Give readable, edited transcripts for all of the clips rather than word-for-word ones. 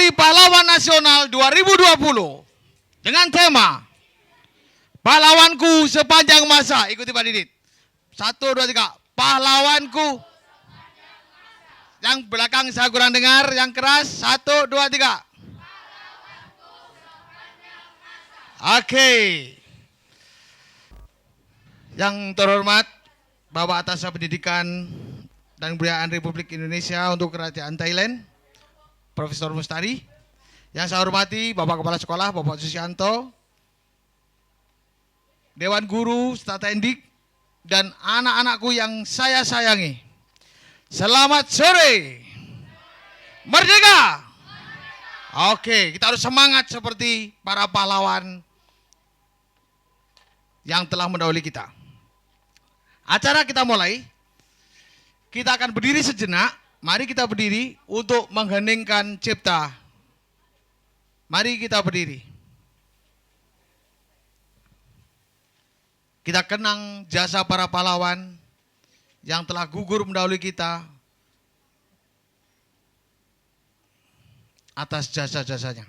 Hari Pahlawan Nasional 2020 dengan tema Pahlawanku sepanjang masa. Ikuti Pak Didit. 1, 2, 3. Pahlawanku. Yang belakang saya kurang dengar, yang keras. 1, 2, 3. Oke. Yang terhormat Bapak Atas Pendidikan dan Kebudayaan Republik Indonesia untuk Kerajaan Thailand, Profesor Mustari. Yang saya hormati Bapak Kepala Sekolah, Bapak Susianto, Dewan Guru, Staf Tendik, dan anak-anakku yang saya sayangi. Selamat sore. Merdeka. Oke, kita harus semangat seperti para pahlawan yang telah mendahului kita. Acara kita mulai. Kita akan berdiri sejenak. Mari kita berdiri untuk mengheningkan cipta. Mari kita berdiri. Kita kenang jasa para pahlawan yang telah gugur mendahului kita atas jasa-jasanya.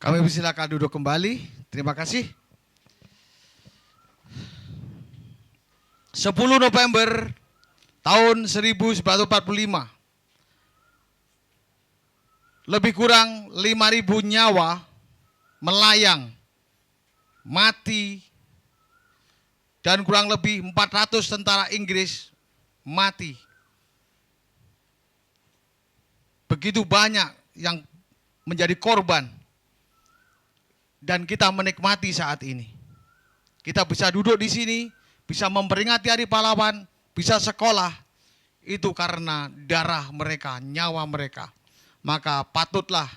Kami persilakan duduk kembali. Terima kasih. 10 November tahun 1945. Lebih kurang 5.000 nyawa melayang, mati, dan kurang lebih 400 tentara Inggris mati. Begitu banyak yang menjadi korban. Dan kita menikmati saat ini. Kita bisa duduk di sini, bisa memperingati Hari Pahlawan, bisa sekolah. Itu karena darah mereka, nyawa mereka. Maka patutlah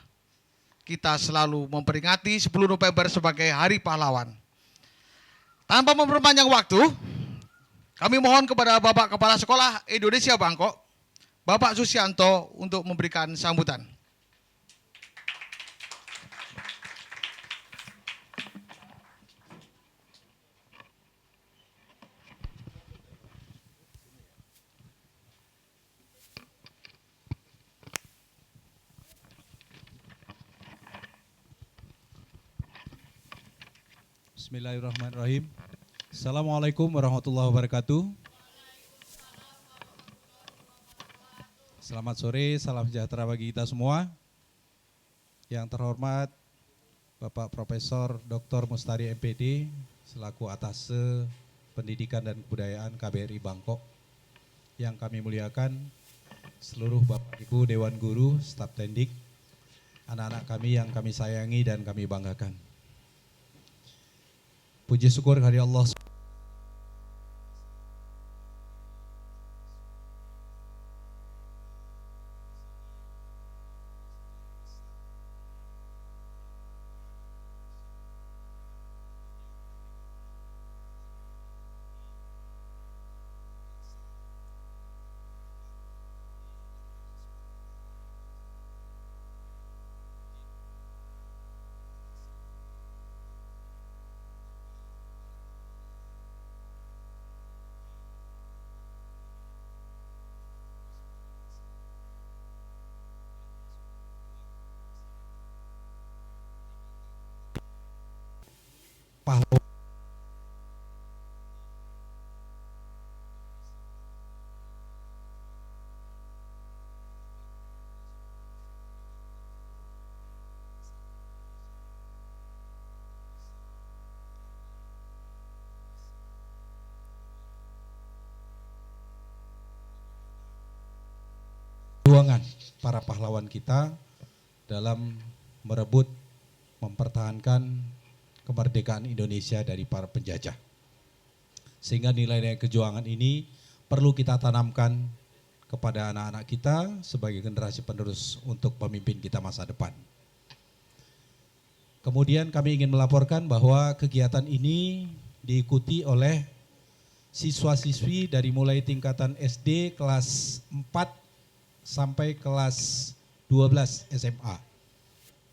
kita selalu memperingati 10 November sebagai Hari Pahlawan. Tanpa memperpanjang waktu, kami mohon kepada Bapak Kepala Sekolah Indonesia Bangkok, Bapak Susianto, untuk memberikan sambutan. Bismillahirrahmanirrahim. Assalamualaikum warahmatullahi wabarakatuh. Selamat sore, salam sejahtera bagi kita semua. Yang terhormat Bapak Profesor Dr. Mustari MPD selaku Atase Pendidikan dan Kebudayaan KBRI Bangkok. Yang kami muliakan seluruh Bapak Ibu Dewan Guru, Staf Tendik, anak-anak kami yang kami sayangi dan kami banggakan. Puji syukur kehadirat Allah pahlawan. Perjuangan para pahlawan kita dalam merebut, mempertahankan kemerdekaan Indonesia dari para penjajah. Sehingga nilai-nilai kejuangan ini perlu kita tanamkan kepada anak-anak kita sebagai generasi penerus untuk pemimpin kita masa depan. Kemudian kami ingin melaporkan bahwa kegiatan ini diikuti oleh siswa-siswi dari mulai tingkatan SD kelas 4 sampai kelas 12 SMA.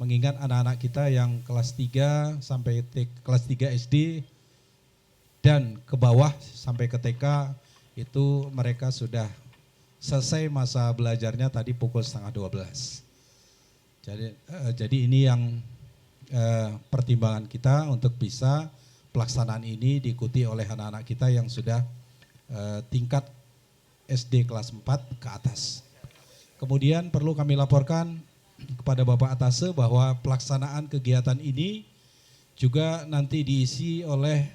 Mengingat anak-anak kita yang kelas 3 sampai kelas 3 SD dan ke bawah sampai ke TK itu mereka sudah selesai masa belajarnya tadi pukul 11:30. Jadi ini yang pertimbangan kita untuk bisa pelaksanaan ini diikuti oleh anak-anak kita yang sudah tingkat SD kelas 4 ke atas. Kemudian perlu kami laporkan kepada Bapak Atase bahwa pelaksanaan kegiatan ini juga nanti diisi oleh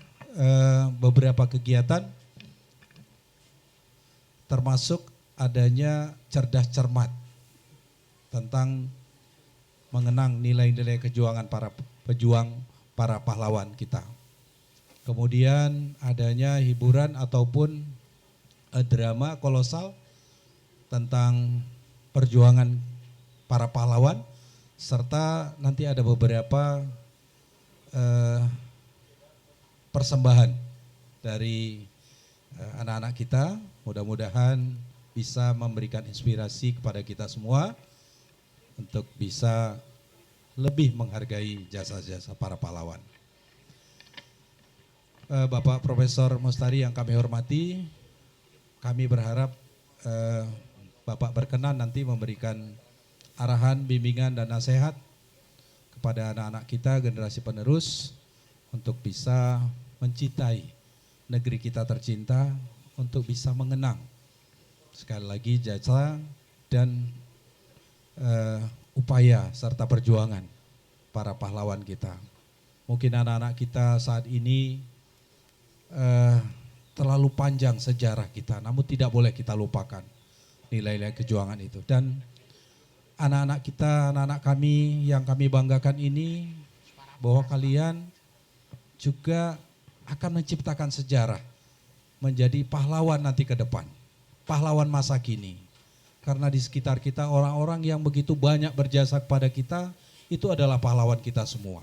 beberapa kegiatan termasuk adanya cerdas cermat tentang mengenang nilai-nilai kejuangan para pejuang, para pahlawan kita. Kemudian adanya hiburan ataupun drama kolosal tentang perjuangan para pahlawan, serta nanti ada beberapa persembahan dari anak-anak kita. Mudah-mudahan bisa memberikan inspirasi kepada kita semua untuk bisa lebih menghargai jasa-jasa para pahlawan. Bapak Profesor Mustari yang kami hormati, kami berharap Bapak berkenan nanti memberikan arahan, bimbingan, dan nasihat kepada anak-anak kita, generasi penerus, untuk bisa mencintai negeri kita tercinta, untuk bisa mengenang sekali lagi jasa dan upaya serta perjuangan para pahlawan kita. Mungkin anak-anak kita saat ini terlalu panjang sejarah kita, namun tidak boleh kita lupakan nilai-nilai kejuangan itu. Dan anak-anak kita, anak-anak kami yang kami banggakan ini, bahwa kalian juga akan menciptakan sejarah menjadi pahlawan nanti ke depan, pahlawan masa kini. Karena di sekitar kita orang-orang yang begitu banyak berjasa kepada kita, itu adalah pahlawan kita semua.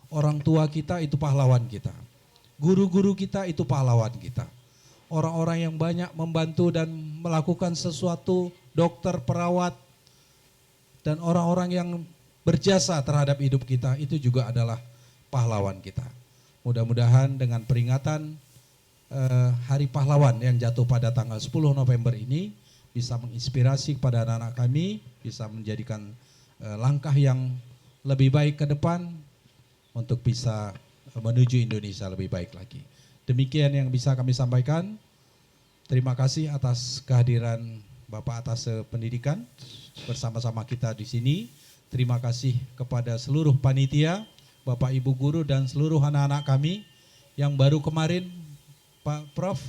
Orang tua kita itu pahlawan kita, guru-guru kita itu pahlawan kita. Orang-orang yang banyak membantu dan melakukan sesuatu, dokter, perawat, dan orang-orang yang berjasa terhadap hidup kita, itu juga adalah pahlawan kita. Mudah-mudahan dengan peringatan Hari Pahlawan yang jatuh pada tanggal 10 November ini, bisa menginspirasi kepada anak-anak kami, bisa menjadikan langkah yang lebih baik ke depan, untuk bisa menuju Indonesia lebih baik lagi. Demikian yang bisa kami sampaikan. Terima kasih atas kehadiran Bapak Atase Pendidikan bersama-sama kita di sini. Terima kasih kepada seluruh panitia, Bapak Ibu guru dan seluruh anak-anak kami yang baru kemarin, Pak Prof,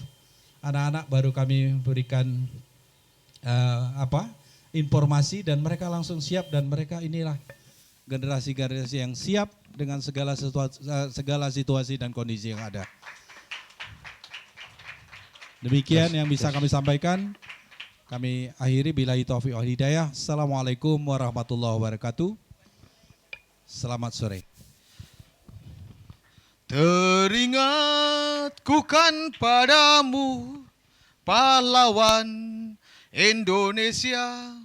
anak-anak baru kami berikan informasi dan mereka langsung siap, dan mereka inilah generasi-generasi yang siap dengan segala situasi dan kondisi yang ada. Demikian yang bisa kami sampaikan. Kami akhiri billahi taufiq wal hidayah. Assalamualaikum warahmatullahi wabarakatuh. Selamat sore. Teringatku kan padamu, pahlawan Indonesia,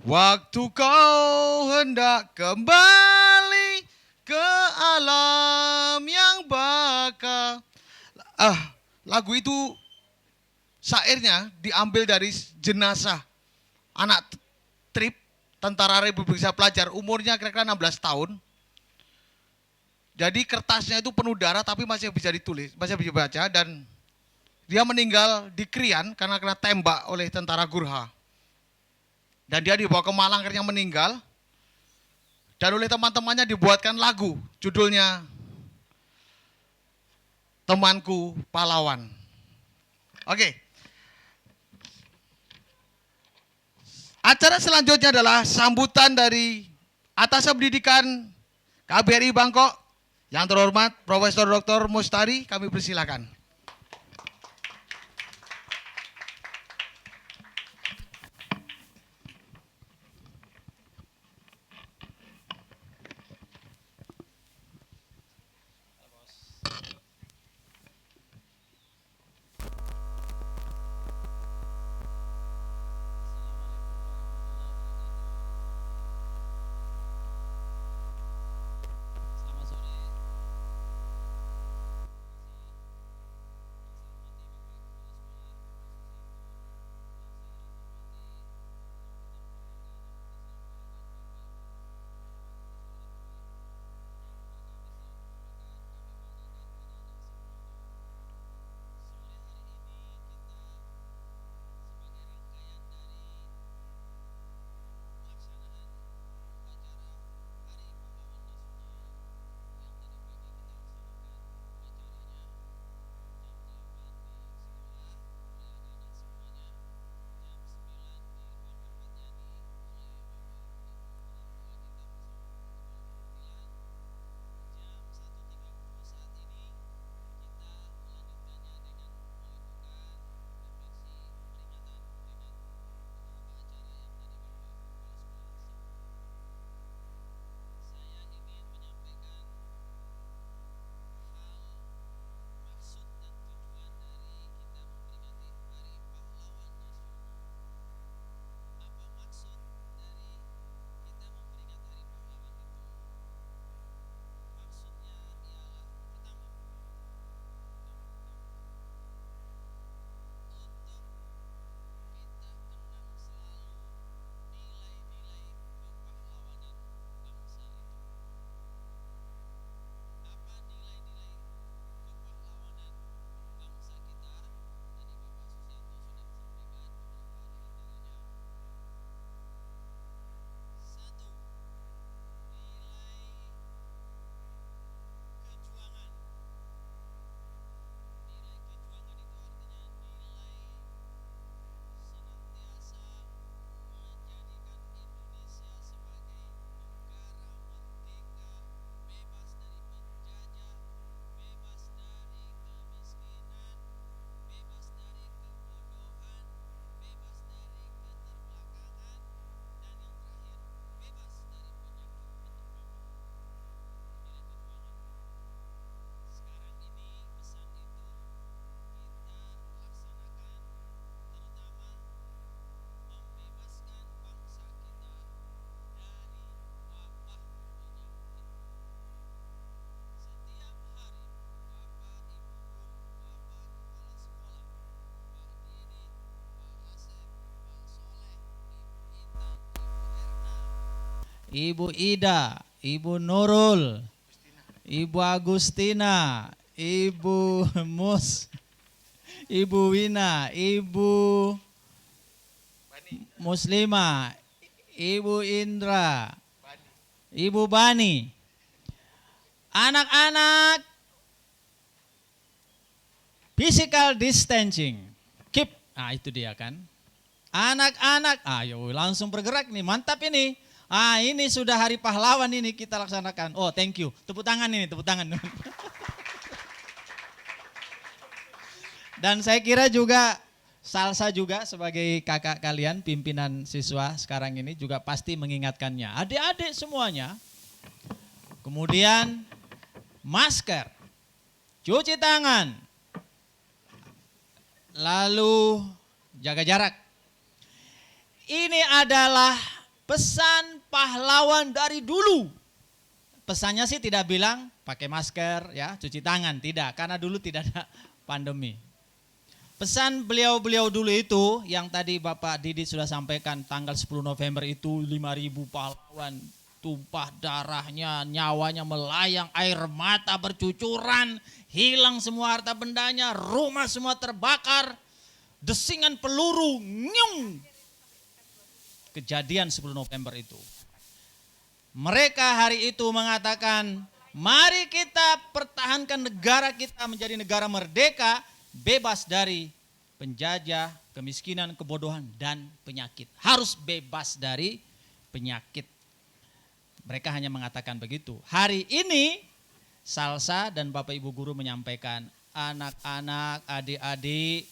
waktu kau hendak kembali ke alam yang baka. Lagu itu syairnya diambil dari jenazah anak trip Tentara Republik Indonesia pelajar, umurnya kira-kira 16 tahun. Jadi kertasnya itu penuh darah tapi masih bisa ditulis, masih bisa dibaca, dan dia meninggal di Krian karena kena tembak oleh tentara Gurkha. Dan dia dibawa ke Malang akhirnya meninggal. Dan oleh teman-temannya dibuatkan lagu, judulnya Temanku Pahlawan. Oke. Acara selanjutnya adalah sambutan dari Atas Pendidikan KBRI Bangkok. Yang terhormat Profesor Dr. Mustari, kami persilakan. Selamat sore. Ibu Ida, Ibu Nurul, Ibu Agustina, Ibu Mus, Ibu Wina, Ibu Muslima, Ibu Indra, Ibu Bani. Anak-anak, physical distancing. Keep. Ah, itu dia kan. Anak-anak, ayo langsung bergerak nih, mantap ini. Ah, ini sudah Hari Pahlawan ini kita laksanakan. Oh, thank you. Tepuk tangan ini, tepuk tangan. Dan saya kira juga Salsa juga sebagai kakak kalian, pimpinan siswa sekarang ini juga pasti mengingatkannya. Adik-adik semuanya. Kemudian masker, cuci tangan, lalu jaga jarak. Ini adalah pesan pahlawan dari dulu. Pesannya sih tidak bilang pakai masker, ya, cuci tangan, tidak, karena dulu tidak ada pandemi. Pesan beliau-beliau dulu itu yang tadi Bapak Didi sudah sampaikan, tanggal 10 November itu 5.000 pahlawan tumpah darahnya, nyawanya melayang, air mata bercucuran, hilang semua harta bendanya, rumah semua terbakar, desingan peluru, nyung. Kejadian 10 November itu. Mereka hari itu mengatakan, mari kita pertahankan negara kita menjadi negara merdeka, bebas dari penjajah, kemiskinan, kebodohan, dan penyakit. Harus bebas dari penyakit. Mereka hanya mengatakan begitu. Hari ini Salsa dan Bapak Ibu Guru menyampaikan, anak-anak, adik-adik,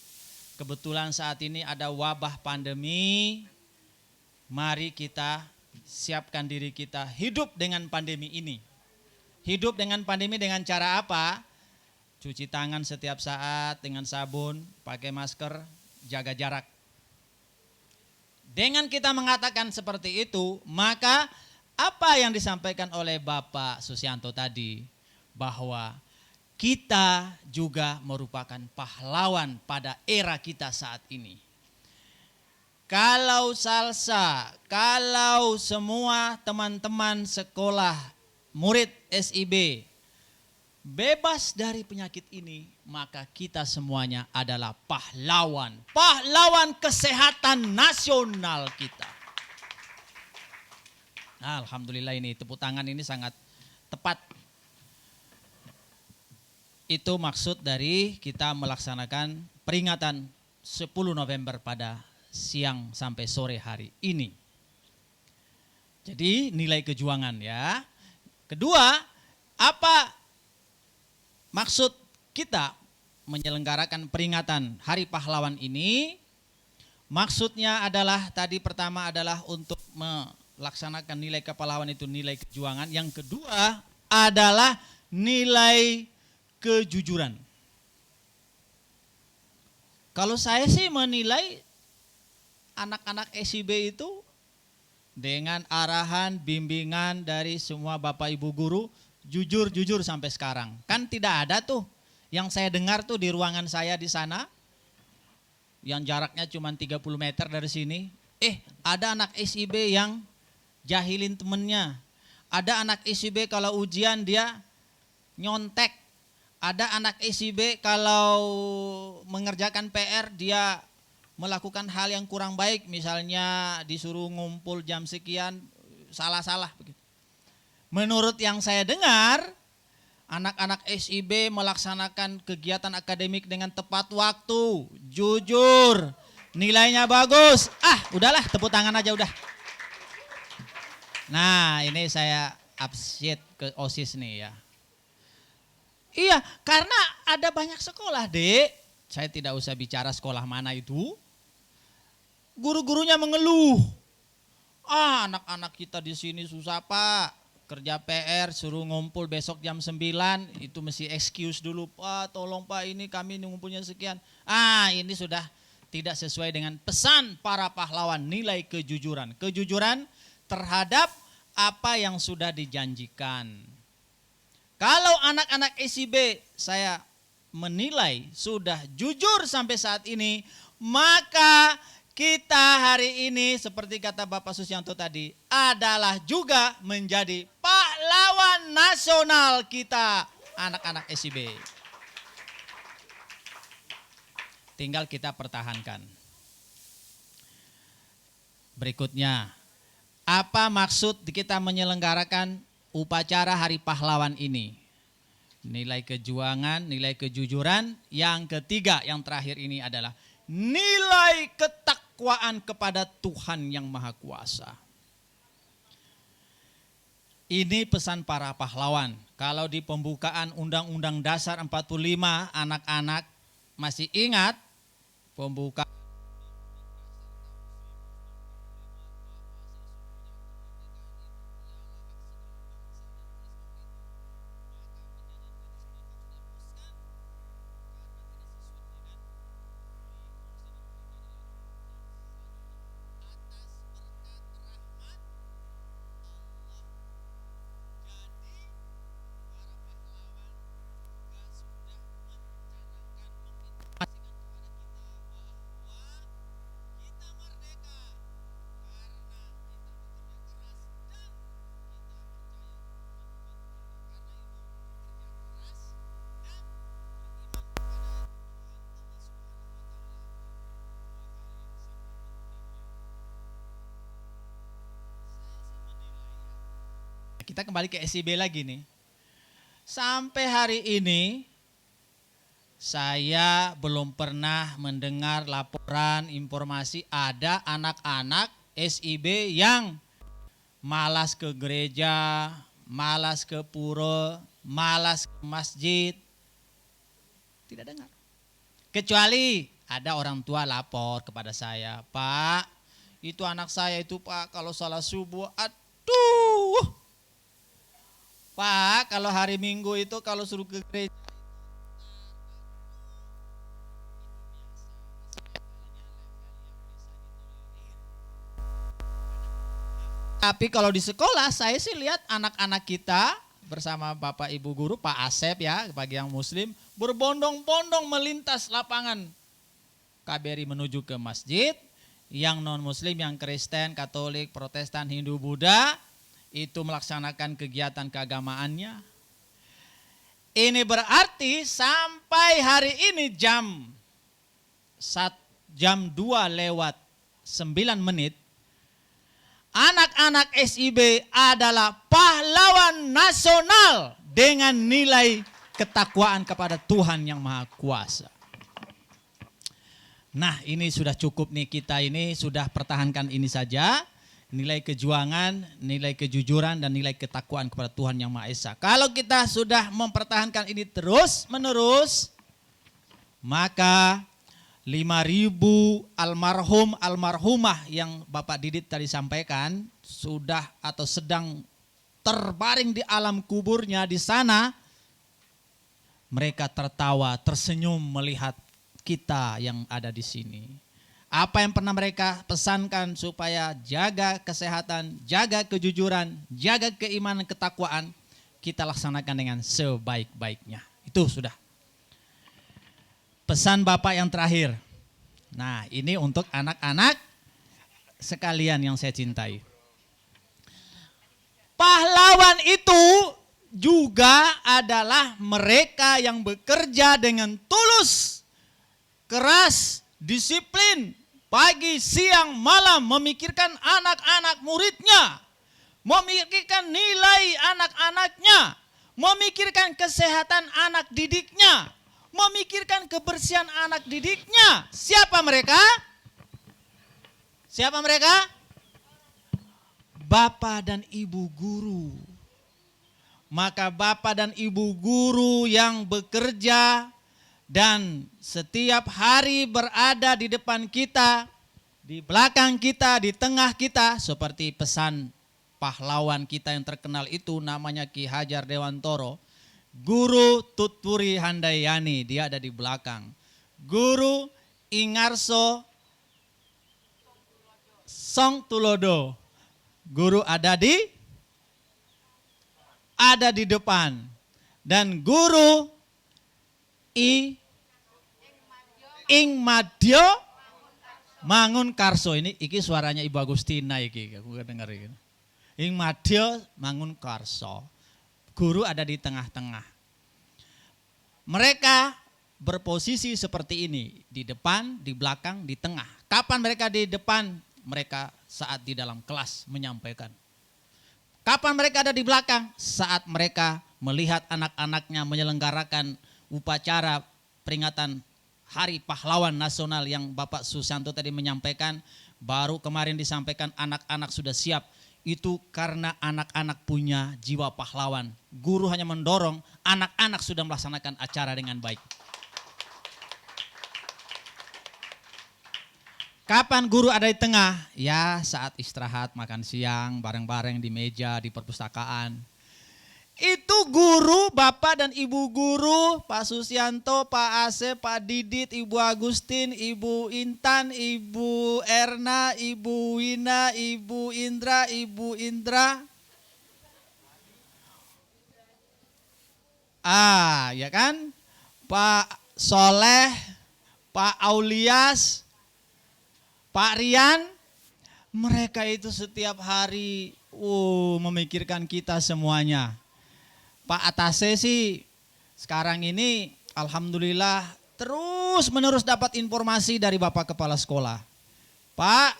kebetulan saat ini ada wabah pandemi, mari kita siapkan diri kita hidup dengan pandemi ini. Hidup dengan pandemi dengan cara apa? Cuci tangan setiap saat dengan sabun, pakai masker, jaga jarak. Dengan kita mengatakan seperti itu, maka apa yang disampaikan oleh Bapak Susianto tadi, bahwa kita juga merupakan pahlawan pada era kita saat ini. Kalau Salsa, kalau semua teman-teman sekolah, murid SIB bebas dari penyakit ini, maka kita semuanya adalah pahlawan. Pahlawan kesehatan nasional kita. Nah, alhamdulillah ini tepuk tangan ini sangat tepat. Itu maksud dari kita melaksanakan peringatan 10 November pada siang sampai sore hari ini. Jadi nilai kejuangan ya. Kedua, apa maksud kita menyelenggarakan peringatan Hari Pahlawan ini? Maksudnya adalah tadi pertama adalah untuk melaksanakan nilai kepahlawan itu nilai kejuangan. Yang kedua adalah nilai kejujuran. Kalau saya sih menilai anak-anak SIB itu dengan arahan, bimbingan dari semua Bapak Ibu Guru, jujur sampai sekarang. Kan tidak ada tuh yang saya dengar tuh di ruangan saya di sana, yang jaraknya cuma 30 meter dari sini. Ada anak SIB yang jahilin temennya. Ada anak SIB kalau ujian dia nyontek. Ada anak SIB kalau mengerjakan PR dia melakukan hal yang kurang baik, misalnya disuruh ngumpul jam sekian, salah-salah begitu. Menurut yang saya dengar, anak-anak SIB melaksanakan kegiatan akademik dengan tepat waktu, jujur, nilainya bagus. Udahlah, tepuk tangan aja udah. Nah, ini saya appreciate ke OSIS nih ya. Iya, karena ada banyak sekolah, Dek. Saya tidak usah bicara sekolah mana itu. Guru-gurunya mengeluh. Anak-anak kita di sini susah, Pak. Kerja PR suruh ngumpul besok jam 9, itu mesti excuse dulu. Pak, tolong Pak, ini kami ngumpulnya sekian. Ini sudah tidak sesuai dengan pesan para pahlawan, nilai kejujuran. Kejujuran terhadap apa yang sudah dijanjikan. Kalau anak-anak SIB saya menilai sudah jujur sampai saat ini, maka kita hari ini seperti kata Bapak Susianto tadi adalah juga menjadi pahlawan nasional kita anak-anak SIB. Tinggal kita pertahankan. Berikutnya, apa maksud kita menyelenggarakan upacara Hari Pahlawan ini? Nilai kejuangan, nilai kejujuran. Yang ketiga, yang terakhir ini adalah nilai ketakwaan kepada Tuhan yang Maha Kuasa. Ini pesan para pahlawan. Kalau di pembukaan Undang-Undang Dasar 45, anak-anak masih ingat pembukaan Kita kembali ke SIB lagi nih. Sampai hari ini saya belum pernah mendengar laporan informasi ada anak-anak SIB yang malas ke gereja, malas ke pura, malas ke masjid. Tidak dengar. Kecuali ada orang tua lapor kepada saya, Pak, itu anak saya itu Pak kalau salah subuh, aduh. Pak, kalau hari Minggu itu kalau suruh ke gereja. Tapi kalau di sekolah saya sih lihat anak-anak kita bersama Bapak Ibu Guru, Pak Asep ya, bagi yang Muslim, berbondong-bondong melintas lapangan KBRI menuju ke masjid. Yang non-Muslim, yang Kristen, Katolik, Protestan, Hindu, Buddha, itu melaksanakan kegiatan keagamaannya. Ini berarti sampai hari ini jam 2 lewat 9 menit, anak-anak SIB adalah pahlawan nasional dengan nilai ketakwaan kepada Tuhan yang Maha Kuasa. Nah, ini sudah cukup nih, kita ini sudah pertahankan ini saja. Nilai kejuangan, nilai kejujuran, dan nilai ketakwaan kepada Tuhan Yang Maha Esa. Kalau kita sudah mempertahankan ini terus menerus, maka 5.000 almarhum almarhumah yang Bapak Didit tadi sampaikan sudah atau sedang terbaring di alam kuburnya di sana, mereka tertawa, tersenyum melihat kita yang ada di sini. Apa yang pernah mereka pesankan supaya jaga kesehatan, jaga kejujuran, jaga keimanan, ketakwaan, kita laksanakan dengan sebaik-baiknya. Itu sudah. Pesan Bapak yang terakhir. Nah, ini untuk anak-anak sekalian yang saya cintai. Pahlawan itu juga adalah mereka yang bekerja dengan tulus, keras, disiplin, pagi, siang, malam memikirkan anak-anak muridnya, memikirkan nilai anak-anaknya, memikirkan kesehatan anak didiknya, memikirkan kebersihan anak didiknya. Siapa mereka? Siapa mereka? Bapak dan Ibu guru. Maka Bapak dan Ibu guru yang bekerja dan setiap hari berada di depan kita, di belakang kita, di tengah kita, seperti pesan pahlawan kita yang terkenal itu namanya Ki Hajar Dewantoro. Guru Tutpuri Handayani, dia ada di belakang. Guru Ingarso Song Tulodo, guru ada di depan. Dan guru Ingmadyo Mangunkarso, ini suaranya Ibu Agustina iki, aku dengar iki. Ingmadyo Mangunkarso. Guru ada di tengah-tengah. Mereka berposisi seperti ini, di depan, di belakang, di tengah. Kapan mereka di depan? Mereka saat di dalam kelas menyampaikan. Kapan mereka ada di belakang? Saat mereka melihat anak-anaknya menyelenggarakan upacara peringatan Hari Pahlawan Nasional yang Bapak Susanto tadi menyampaikan. Baru kemarin disampaikan anak-anak sudah siap. Itu karena anak-anak punya jiwa pahlawan. Guru hanya mendorong, anak-anak sudah melaksanakan acara dengan baik. Kapan guru ada di tengah? Ya saat istirahat, makan siang, bareng-bareng di meja, di perpustakaan. Itu guru, Bapak dan Ibu guru, Pak Susianto, Pak Asep, Pak Didit, Ibu Agustin, Ibu Intan, Ibu Erna, Ibu Wina, Ibu Indra, Ibu Indra. Ya kan? Pak Soleh, Pak Aulias, Pak Rian, mereka itu setiap hari memikirkan kita semuanya. Pak Atase sih sekarang ini alhamdulillah terus menerus dapat informasi dari Bapak Kepala Sekolah. Pak,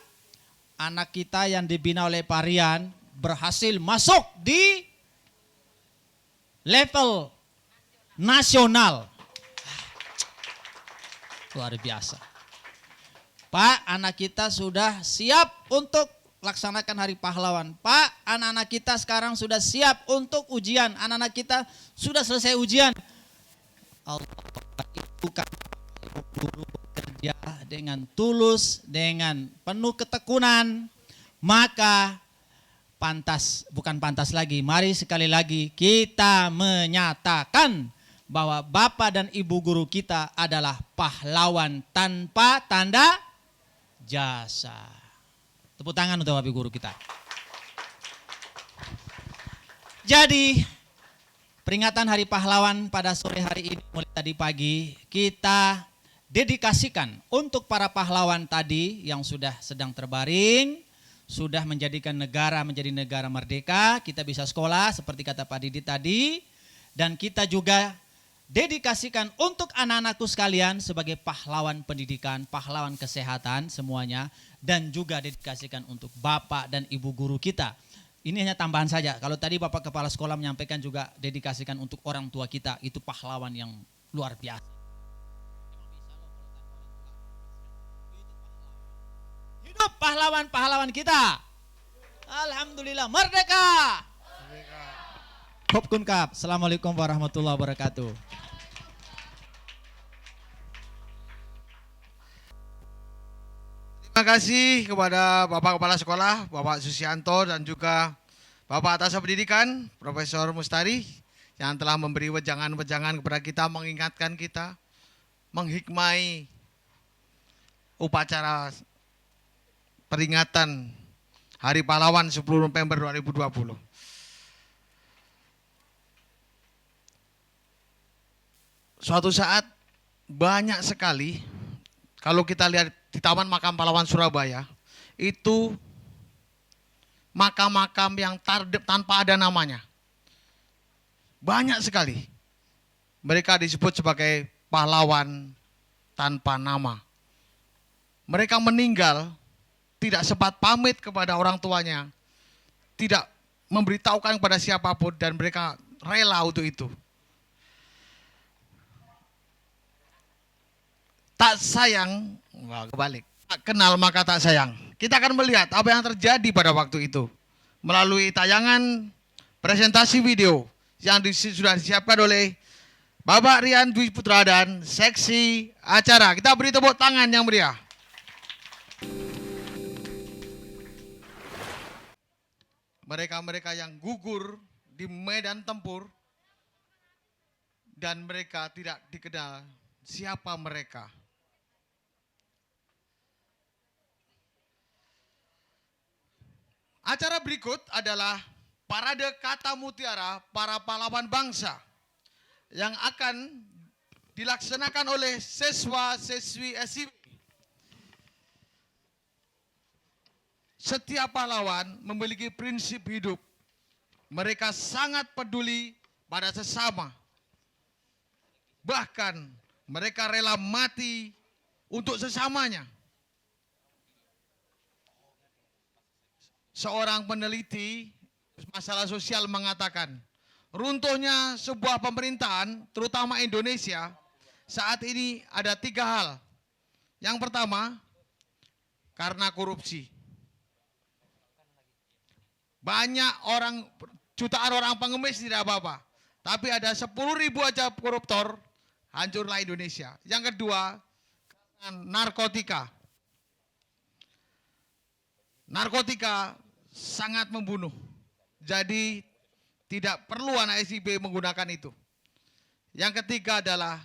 anak kita yang dibina oleh Pak Rian berhasil masuk di level nasional. Luar biasa. Pak, anak kita sudah siap untuk laksanakan Hari Pahlawan. Pak, anak-anak kita sekarang sudah siap untuk ujian. Anak-anak kita sudah selesai ujian. Allah itu kan guru bekerja dengan tulus, dengan penuh ketekunan. Maka bukan pantas lagi. Mari sekali lagi kita menyatakan bahwa Bapak dan Ibu guru kita adalah pahlawan tanpa tanda jasa. Tepuk tangan untuk Bapak Guru kita. Jadi peringatan Hari Pahlawan pada sore hari ini mulai tadi pagi kita dedikasikan untuk para pahlawan tadi yang sudah sedang terbaring, sudah menjadikan negara menjadi negara merdeka, kita bisa sekolah seperti kata Pak Didi tadi, dan kita juga dedikasikan untuk anak-anakku sekalian sebagai pahlawan pendidikan, pahlawan kesehatan semuanya, dan juga dedikasikan untuk Bapak dan Ibu guru kita. Ini hanya tambahan saja. Kalau tadi Bapak Kepala Sekolah menyampaikan juga dedikasikan untuk orang tua kita, itu pahlawan yang luar biasa. Hidup pahlawan-pahlawan kita. Alhamdulillah, merdeka. Hop Kunkap. Assalamualaikum warahmatullahi wabarakatuh. Terima kasih kepada Bapak Kepala Sekolah, Bapak Susianto, dan juga Bapak Atas Pendidikan, Profesor Mustari, yang telah memberi wejangan-wejangan kepada kita, mengingatkan kita, menghikmai upacara peringatan Hari Pahlawan 10 November 2020. Suatu saat banyak sekali, kalau kita lihat di Taman Makam Pahlawan Surabaya, itu makam-makam yang tanpa ada namanya. Banyak sekali. Mereka disebut sebagai pahlawan tanpa nama. Mereka meninggal tidak sempat pamit kepada orang tuanya, tidak memberitahukan kepada siapapun, dan mereka rela untuk itu. Tak sayang, kebalik. Tak kenal maka tak sayang. Kita akan melihat apa yang terjadi pada waktu itu melalui tayangan presentasi video yang sudah disiapkan oleh Bapak Rian Dwi Putra dan seksi acara. Kita beri tepuk tangan yang meriah. Mereka-mereka yang gugur di medan tempur dan mereka tidak dikenal siapa mereka. Acara berikut adalah Parade Kata Mutiara Para Pahlawan Bangsa yang akan dilaksanakan oleh siswa-siswi SIP. Setiap pahlawan memiliki prinsip hidup. Mereka sangat peduli pada sesama. Bahkan mereka rela mati untuk sesamanya. Seorang peneliti masalah sosial mengatakan, runtuhnya sebuah pemerintahan, terutama Indonesia, saat ini ada 3 hal. Yang pertama, karena korupsi. Banyak orang, jutaan orang pengemis tidak apa-apa. Tapi ada 10.000 aja koruptor, hancurlah Indonesia. Yang kedua, narkotika. Narkotika sangat membunuh. Jadi tidak perlu anak SIB menggunakan itu. Yang ketiga adalah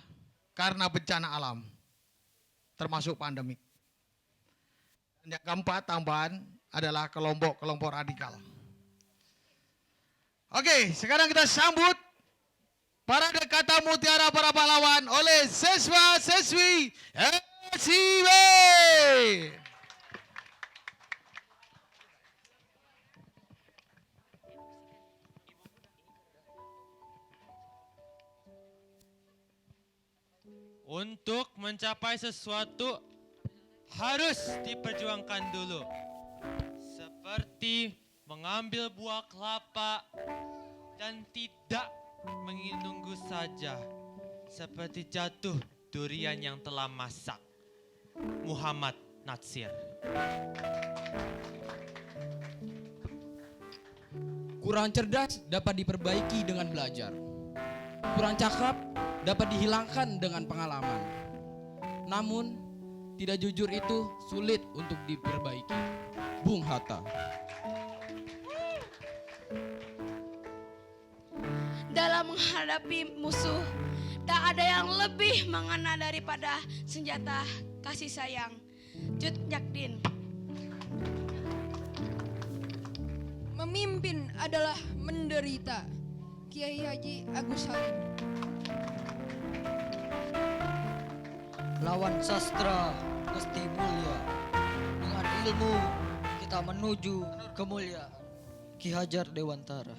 karena bencana alam, termasuk pandemik. Dan yang keempat tambahan adalah kelompok-kelompok radikal. Oke, sekarang kita sambut Parade Kata Mutiara Para Pahlawan oleh siswa-siswi SIB. Untuk mencapai sesuatu harus diperjuangkan dulu. Seperti mengambil buah kelapa dan tidak menunggu saja, seperti jatuh durian yang telah masak. Muhammad Natsir. Kurang cerdas dapat diperbaiki dengan belajar. Kurang cakap dapat dihilangkan dengan pengalaman. Namun, tidak jujur itu sulit untuk diperbaiki. Bung Hatta. Dalam menghadapi musuh, tak ada yang lebih mengena daripada senjata kasih sayang. Cut Nyak-din. Memimpin adalah menderita. Kiai Haji Agus Salim. Lawan sastra mesti mulia. Dengan ilmu kita menuju kemuliaan. Ki Hajar Dewantara.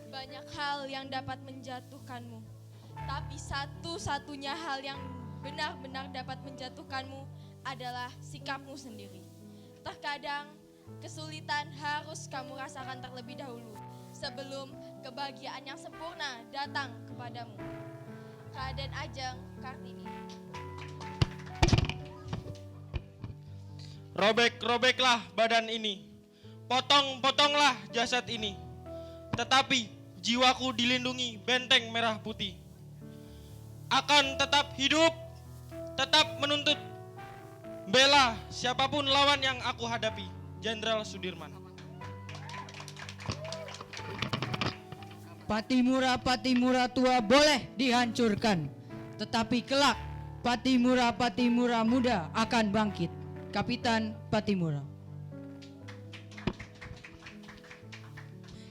Banyak hal yang dapat menjatuhkanmu, tapi satu-satunya hal yang benar-benar dapat menjatuhkanmu adalah sikapmu sendiri. Terkadang kesulitan harus kamu rasakan terlebih dahulu sebelum kebahagiaan yang sempurna datang kepadamu. Raden Ajeng Kartini. Robek-robeklah badan ini, potong-potonglah jasad ini, tetapi jiwaku dilindungi benteng merah putih. Akan tetap hidup, tetap menuntut, bela siapapun lawan yang aku hadapi. Jenderal Sudirman. Patimura tua boleh dihancurkan, tetapi kelak Patimura muda akan bangkit. Kapitan Patimura.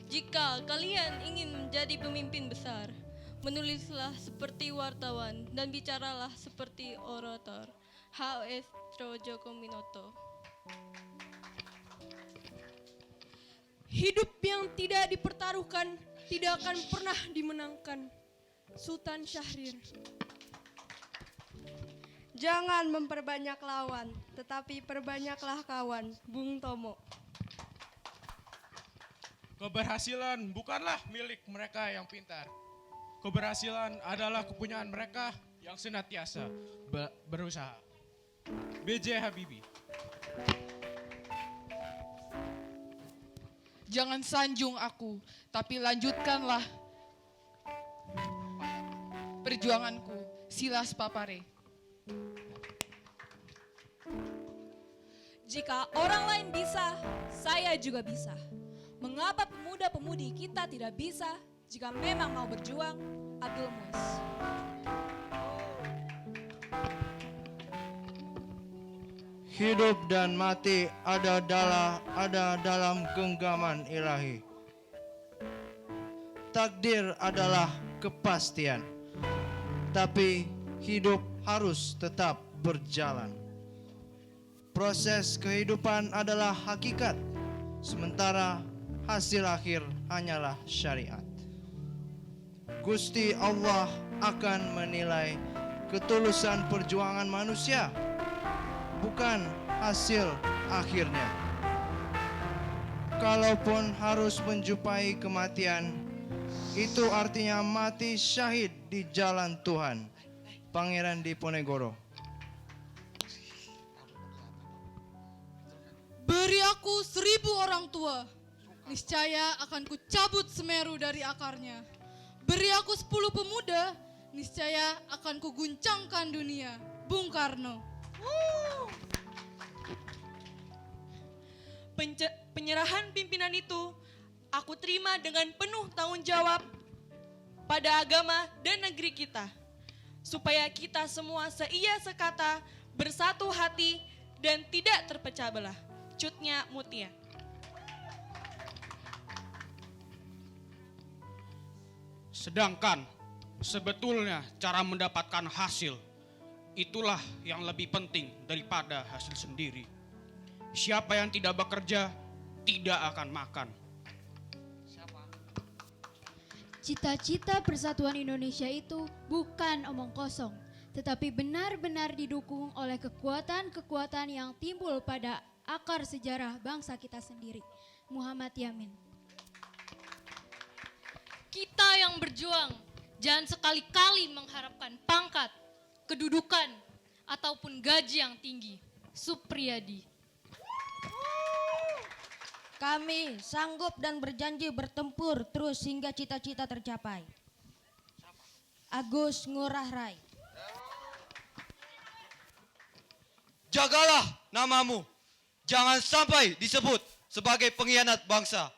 Jika kalian ingin menjadi pemimpin besar, menulislah seperti wartawan dan bicaralah seperti orator. H.S. Trojoko-Minoto. Hidup yang tidak dipertaruhkan tidak akan pernah dimenangkan. Sultan Syahrir. Jangan memperbanyak lawan, tetapi perbanyaklah kawan. Bung Tomo. Keberhasilan bukanlah milik mereka yang pintar. Keberhasilan adalah kepunyaan mereka yang senantiasa berusaha. B.J. Habibie. Jangan sanjung aku, tapi lanjutkanlah perjuanganku. Silas Papare. Jika orang lain bisa, saya juga bisa. Mengapa pemuda-pemudi kita tidak bisa jika memang mau berjuang? Abdul Muiz. Hidup dan mati ada dalam genggaman ilahi. Takdir adalah kepastian, tapi hidup harus tetap berjalan. Proses kehidupan adalah hakikat, sementara hasil akhir hanyalah syariat. Gusti Allah akan menilai ketulusan perjuangan manusia, bukan hasil akhirnya. Kalaupun harus menjumpai kematian, itu artinya mati syahid di jalan Tuhan. Pangeran Diponegoro. Beri aku 1000 orang tua, niscaya akan kucabut Semeru dari akarnya. Beri aku 10 pemuda, niscaya akan kuguncangkan dunia. Bung Karno. Penyerahan pimpinan itu aku terima dengan penuh tanggung jawab pada agama dan negeri kita, supaya kita semua seia sekata, bersatu hati, dan tidak terpecah belah. Cutnya Mutia. Sedangkan sebetulnya cara mendapatkan hasil itulah yang lebih penting daripada hasil sendiri. Siapa yang tidak bekerja tidak akan makan. Cita-cita persatuan Indonesia itu bukan omong kosong, tetapi benar-benar didukung oleh kekuatan-kekuatan yang timbul pada akar sejarah bangsa kita sendiri. Muhammad Yamin. kita yang berjuang. Jangan sekali-kali mengharapkan pangkat, kedudukan, ataupun gaji yang tinggi. Supriyadi. Kami sanggup dan berjanji bertempur terus hingga cita-cita tercapai. Agus Ngurah Rai. Jagalah namamu. Jangan sampai disebut sebagai pengkhianat bangsa.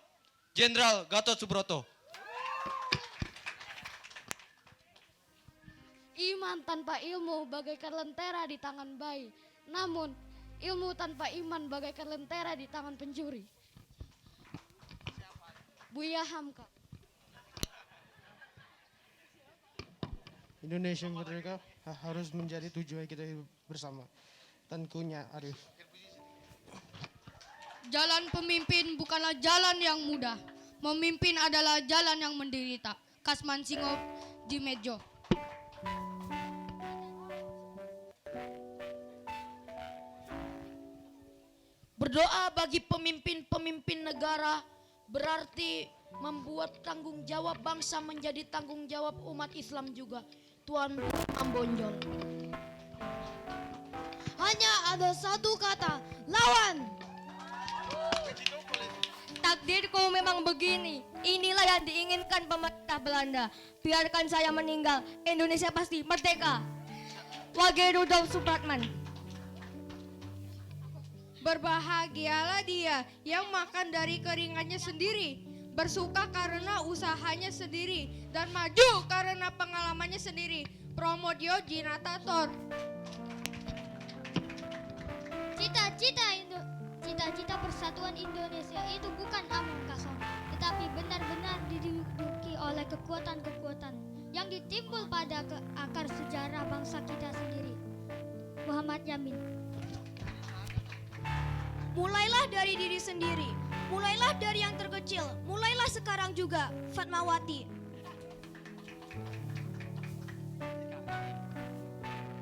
Jenderal Gatot Subroto. Iman tanpa ilmu bagaikan lentera di tangan bayi. Namun, ilmu tanpa iman bagaikan lentera di tangan pencuri. Buya Hamka. Indonesia merdeka harus menjadi tujuan kita hidup bersama. Tengkunya Arif. Jalan pemimpin bukanlah jalan yang mudah. Memimpin adalah jalan yang menderita. Kasman Singo Jimejo. Berdoa bagi pemimpin-pemimpin negara berarti membuat tanggung jawab bangsa menjadi tanggung jawab umat Islam juga. Tuan Ambonjol. Hanya ada satu kata, lawan. Takdirku memang begini. Inilah yang diinginkan pemerintah Belanda. Biarkan saya meninggal. Indonesia pasti merdeka. Wage Rudolf Supratman. Berbahagialah dia yang makan dari keringatnya sendiri, bersuka karena usahanya sendiri, dan maju karena pengalamannya sendiri. Promodio Jinatator. Cita-cita persatuan Indonesia itu bukan omong kosong, tetapi benar-benar diduduki oleh kekuatan-kekuatan yang ditimbul pada akar sejarah bangsa kita sendiri. Muhammad Yamin. Mulailah dari diri sendiri. Mulailah dari yang terkecil. Mulailah sekarang juga. Fatmawati.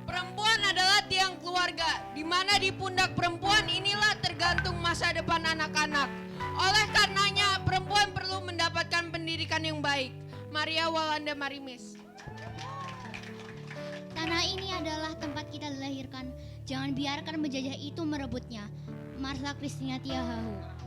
Perempuan adalah tiang keluarga, di mana di pundak perempuan inilah tergantung masa depan anak-anak. Oleh karenanya, perempuan perlu mendapatkan pendidikan yang baik. Maria Walanda Marimis. Tanah ini adalah tempat kita dilahirkan. Jangan biarkan penjajah itu merebutnya. Martha Christina Tiahahu.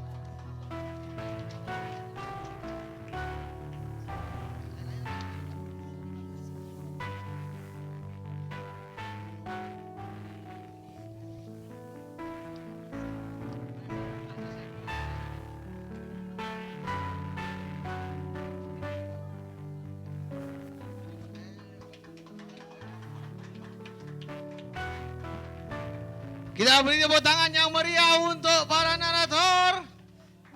Kita beri tepuk tangan yang meriah untuk para narator.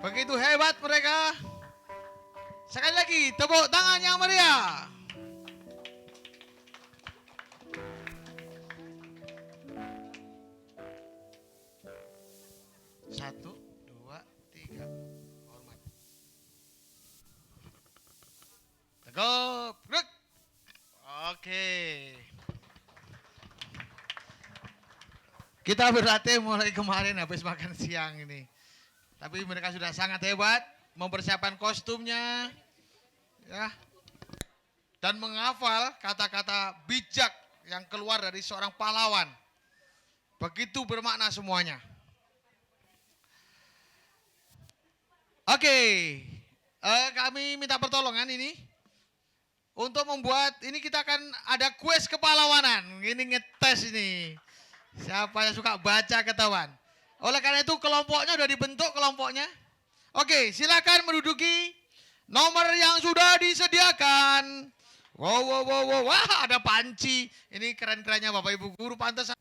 Begitu hebat mereka. Sekali lagi tepuk tangan yang meriah. Satu, dua, tiga. Hormat. Tegap. Gerak. Oke. Kita berlatih mulai kemarin habis makan siang ini. Tapi mereka sudah sangat hebat mempersiapkan kostumnya, ya, dan menghafal kata-kata bijak yang keluar dari seorang pahlawan. Begitu bermakna semuanya. Oke, kami minta pertolongan ini untuk membuat ini, kita akan ada kuis kepahlawanan. Ini ngetes ini. Siapa yang suka baca ketahuan. Oleh karena itu kelompoknya sudah dibentuk kelompoknya. Oke, silakan menduduki nomor yang sudah disediakan. Wow, wah, ada panci. Ini keren-kerennya Bapak Ibu guru, pantas.